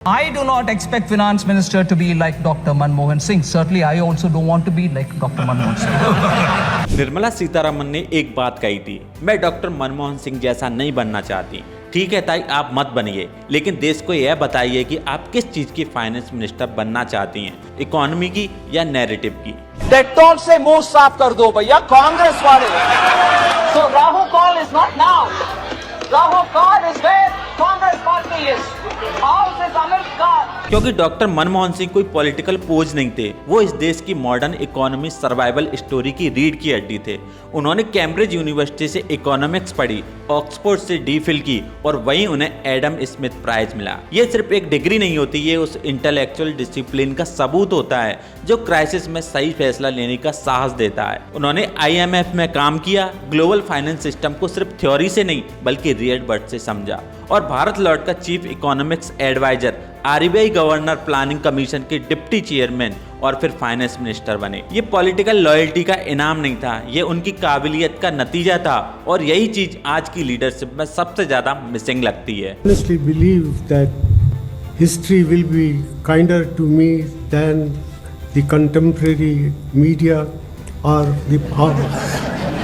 I do not expect finance minister to be like Dr. Manmohan Singh. Certainly, I also don't want to be like Dr. Manmohan Singh. Nirmala Sitharaman ने एक बात कही थी, मैं doctor Manmohan Singh जैसा नहीं बनना चाहती। ठीक है ताई, आप मत बनिए, लेकिन देश को यह बताइए कि आप किस चीज की फाइनेंस मिनिस्टर बनना चाहती हैं, इकोनॉमी की या नैरेटिव की। डेटॉल से मुंह साफ कर दो भैया कांग्रेस वाले। So Rahul call is not now. Rahul call is where Congress party is. House is Amit Khan. क्योंकि डॉक्टर मनमोहन सिंह कोई पॉलिटिकल पोज नहीं थे, वो इस देश की मॉडर्न इकोनॉमी सर्वाइवल स्टोरी की रीढ़ की हड्डी थे। उन्होंने कैम्ब्रिज यूनिवर्सिटी से इकोनॉमिक्स पढ़ी, ऑक्सफोर्ड से डीफिल की और वहीं उन्हें एडम स्मिथ प्राइज मिला। ये सिर्फ एक डिग्री नहीं होती, ये उस इंटेलेक्चुअल डिसिप्लिन का सबूत होता है जो क्राइसिस में सही फैसला लेने का साहस देता है। उन्होंने IMF में काम किया, ग्लोबल फाइनेंस सिस्टम को सिर्फ थ्योरी से नहीं बल्कि रियल वर्ड से समझा और भारत लौट का chief economics adviser, RBI governor planning commission के डिप्टी चेयरमैन और फिर फाइनेंस मिनिस्टर बने। ये पॉलिटिकल लॉयल्टी का इनाम नहीं था, ये उनकी काबिलियत का नतीजा था और यही चीज आज की लीडरशिप में सबसे ज्यादा मिसिंग लगती है। Honestly believe that history will be kinder to me than the contemporary media or the powers.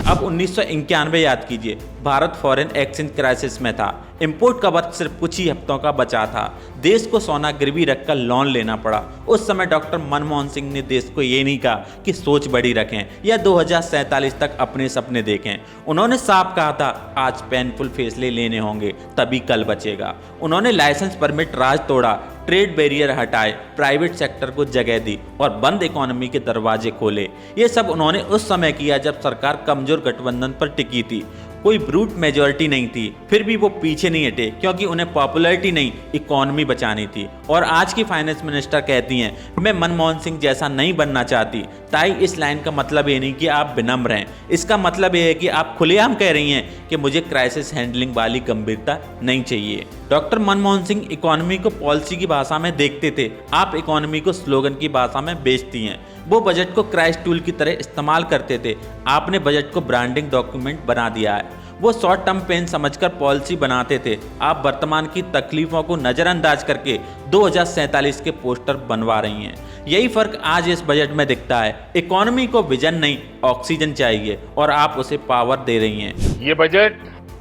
अब 1991 याद कीजिए, भारत फॉरेन एक्सचेंज क्राइसिस में था, इंपोर्ट का वक्त सिर्फ कुछ ही हफ्तों का बचा था, देश को सोना गिरवी रखकर लोन लेना पड़ा। उस समय डॉक्टर मनमोहन सिंह ने देश को ये नहीं कहा कि सोच बड़ी रखें या 2047 तक अपने सपने देखें। उन्होंने साफ कहा था, आज पेनफुल फैसले लेने होंगे तभी कल बचेगा। उन्होंने लाइसेंस परमिट राज तोड़ा, ट्रेड बैरियर हटाए, प्राइवेट सेक्टर को जगह दी और बंद इकोनॉमी के दरवाजे खोले। ये सब उन्होंने उस समय किया जब सरकार कमजोर गठबंधन पर टिकी थी, कोई ब्रूट मेजॉरिटी नहीं थी। फिर भी वो पीछे नहीं हटे क्योंकि उन्हें पॉपुलैरिटी नहीं, इकोनॉमी बचानी थी। और आज की फाइनेंस मिनिस्टर कहती हैं, मैं मनमोहन सिंह जैसा नहीं बनना चाहती। ताई, इस लाइन का मतलब ये नहीं कि आप विनम्र हैं, इसका मतलब ये है कि आप खुलेआम कह रही हैं कि मुझे क्राइसिस हैंडलिंग वाली गंभीरता नहीं चाहिए। डॉक्टर मनमोहन सिंह इकोनॉमी को पॉलिसी की भाषा में देखते थे, आप इकोनॉमी को स्लोगन की भाषा में बेचती हैं। वो बजट को क्रैश टूल की तरह इस्तेमाल करते थे, आपने बजट को ब्रांडिंग डॉक्यूमेंट बना दिया है। वो शॉर्ट टर्म पेन समझकर पॉलिसी बनाते थे, आप वर्तमान की तकलीफों को नज़रअंदाज करके 2047 के पोस्टर बनवा रही हैं। यही फर्क आज इस बजट में दिखता है। इकोनॉमी को विजन नहीं, ऑक्सीजन चाहिए और आप उसे पावर दे रही हैं। ये बजट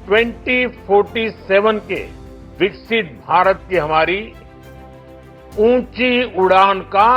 2047 के विकसित भारत की हमारी ऊंची उड़ान का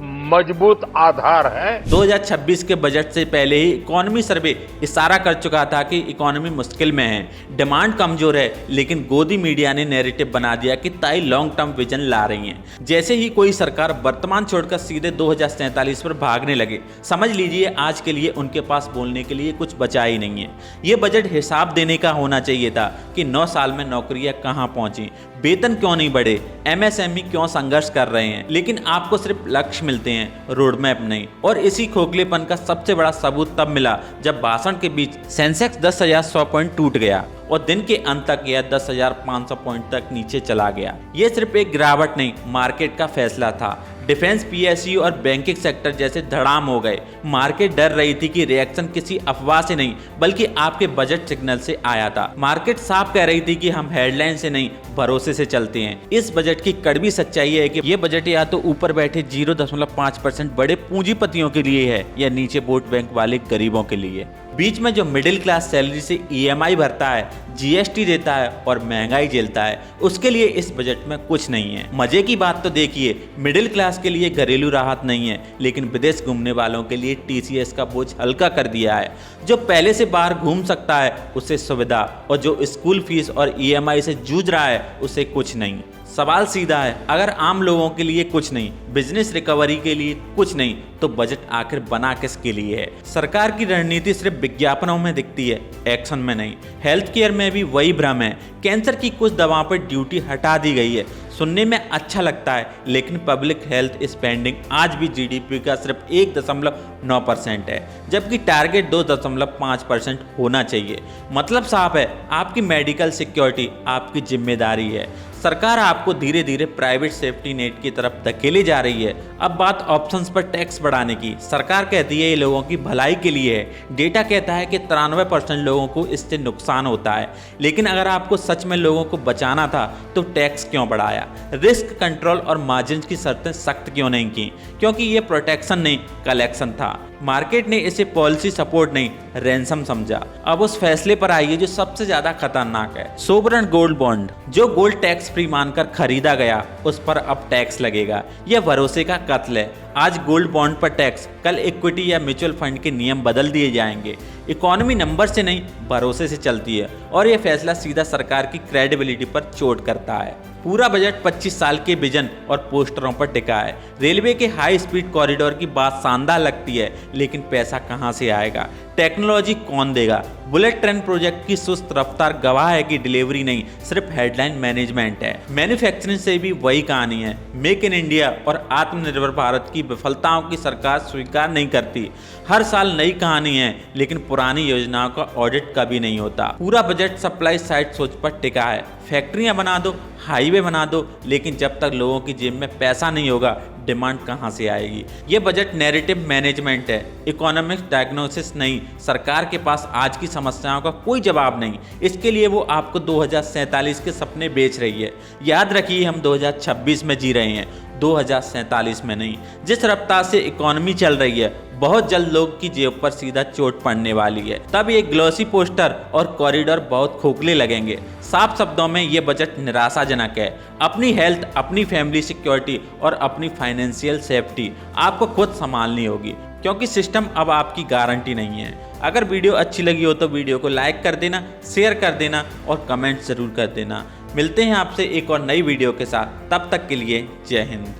मजबूत आधार है। 2026 के बजट से पहले ही इकोनॉमी सर्वे इशारा कर चुका था कि इकोनॉमी मुश्किल में है, डिमांड कमजोर है, लेकिन गोदी मीडिया ने नैरेटिव बना दिया कि ताई लॉन्ग टर्म विजन ला रही हैं। जैसे ही कोई सरकार वर्तमान छोड़कर सीधे 2047 पर भागने लगे, समझ लीजिए आज के लिए उनके पास बोलने के लिए कुछ बचा ही नहीं है। ये बजट हिसाब देने का होना चाहिए था कि 9 साल में नौकरियां कहां पहुंची, वेतन क्यों नहीं बढ़े, MSME क्यों संघर्ष कर रहे हैं, लेकिन आपको सिर्फ लक्ष्य मिलते हैं, रोड मैप नहीं। और इसी खोखलेपन का सबसे बड़ा सबूत तब मिला जब भाषण के बीच सेंसेक्स 10,100 पॉइंट टूट गया और दिन के अंत तक यह 10,500 पॉइंट तक नीचे चला गया। यह सिर्फ एक गिरावट नहीं, मार्केट का फैसला था। डिफेंस, PSU और बैंकिंग सेक्टर जैसे धड़ाम हो गए। मार्केट डर रही थी कि रिएक्शन किसी अफवाह से नहीं बल्कि आपके बजट सिग्नल से आया था। मार्केट साफ कह रही थी कि हम हेडलाइन से नहीं, भरोसे से चलते हैं। इस बजट की कड़वी सच्चाई है कि यह बजट या तो ऊपर बैठे 0.5% बड़े पूंजीपतियों के लिए है या नीचे वोट बैंक वाले गरीबों के लिए। बीच में जो मिडिल क्लास सैलरी से EMI भरता है, GST देता है और महंगाई झेलता है, उसके लिए इस बजट में कुछ नहीं है। मजे की बात तो देखिए, मिडिल क्लास के लिए घरेलू राहत नहीं है, लेकिन विदेश घूमने वालों के लिए TCS का बोझ हल्का कर दिया है। जो पहले से बाहर घूम सकता है उसे सुविधा, और जो स्कूल फीस और EMI से जूझ रहा है उसे कुछ नहीं। सवाल सीधा है, अगर आम लोगों के लिए कुछ नहीं, बिजनेस रिकवरी के लिए कुछ नहीं, तो बजट आखिर बना किसके लिए है? सरकार की रणनीति सिर्फ विज्ञापनों में दिखती है, एक्शन में नहीं। हेल्थ केयर में भी वही भ्रम है, कैंसर की कुछ दवाओं पर ड्यूटी हटा दी गई है, सुनने में अच्छा लगता है, लेकिन पब्लिक हेल्थ स्पेंडिंग आज भी GDP का सिर्फ 1.9% है, जबकि टारगेट 2.5% होना चाहिए। मतलब साफ है, आपकी मेडिकल सिक्योरिटी आपकी जिम्मेदारी है। सरकार आपको धीरे धीरे प्राइवेट सेफ्टी नेट की तरफ धकेली जा रही है। अब बात ऑप्शंस पर टैक्स बढ़ाने की। सरकार कहती है ये लोगों की भलाई के लिए है। डेटा कहता है कि 93% लोगों को इससे नुकसान होता है। लेकिन अगर आपको सच में लोगों को बचाना था तो टैक्स क्यों बढ़ाया? रिस्क कंट्रोल और मार्जिन की शर्तें सख्त क्यों नहीं की? क्योंकि ये प्रोटेक्शन नहीं, कलेक्शन था। मार्केट ने इसे पॉलिसी सपोर्ट नहीं, रैंसम समझा। अब उस फैसले पर आइए जो सबसे ज्यादा खतरनाक है, सोवरेन गोल्ड बॉन्ड। जो गोल्ड टैक्स फ्री मानकर खरीदा गया उस पर अब टैक्स लगेगा। यह भरोसे का कत्ल है। आज गोल्ड बॉन्ड पर टैक्स, कल इक्विटी या म्यूचुअल फंड के नियम बदल दिए जाएंगे। इकोनॉमी नंबर से नहीं, भरोसे से चलती है और यह फैसला सीधा सरकार की क्रेडिबिलिटी पर चोट करता है। पूरा बजट 25 साल के विजन और पोस्टरों पर टिका है। रेलवे के हाई स्पीड कॉरिडोर की बात शानदार लगती है, लेकिन पैसा कहां से आएगा? टेक्नोलॉजी कौन देगा? बुलेट ट्रेन प्रोजेक्ट की सुस्त रफ्तार गवाह है कि डिलीवरी नहीं, सिर्फ हेडलाइन मैनेजमेंट है। मैन्युफैक्चरिंग से भी वही कहानी है। मेक इन इंडिया और आत्मनिर्भर भारत की विफलताओं की सरकार स्वीकार नहीं करती। हर साल नई कहानी है, लेकिन पुरानी योजनाओं का ऑडिट कभी नहीं होता। पूरा बजट सप्लाई साइड सोच पर टिका है। फैक्ट्रियां बना दो, हाईवे बना दो, लेकिन जब तक लोगों की जेब में पैसा नहीं होगा, डिमांड कहां से आएगी? ये बजट नैरेटिव मैनेजमेंट है, इकोनॉमिक्स डायग्नोसिस नहीं। सरकार के पास आज की समस्याओं का कोई जवाब नहीं, इसके लिए वो आपको 2047 के सपने बेच रही है। याद रखिए, हम 2026 में जी रहे हैं, 2047 में नहीं। जिस रफ्तार से इकोनॉमी चल रही है, बहुत जल्द लोग की जेब पर सीधा चोट पड़ने वाली है। तब ये ग्लॉसी पोस्टर और कॉरिडोर बहुत खोखले लगेंगे। साफ शब्दों में ये बजट निराशाजनक है। अपनी हेल्थ, अपनी फैमिली सिक्योरिटी और अपनी फाइनेंशियल सेफ्टी आपको खुद संभालनी होगी, क्योंकि सिस्टम अब आपकी गारंटी नहीं है। अगर वीडियो अच्छी लगी हो तो वीडियो को लाइक कर देना, शेयर कर देना और कमेंट जरूर कर देना। मिलते हैं आपसे एक और नई वीडियो के साथ, तब तक के लिए जय हिंद।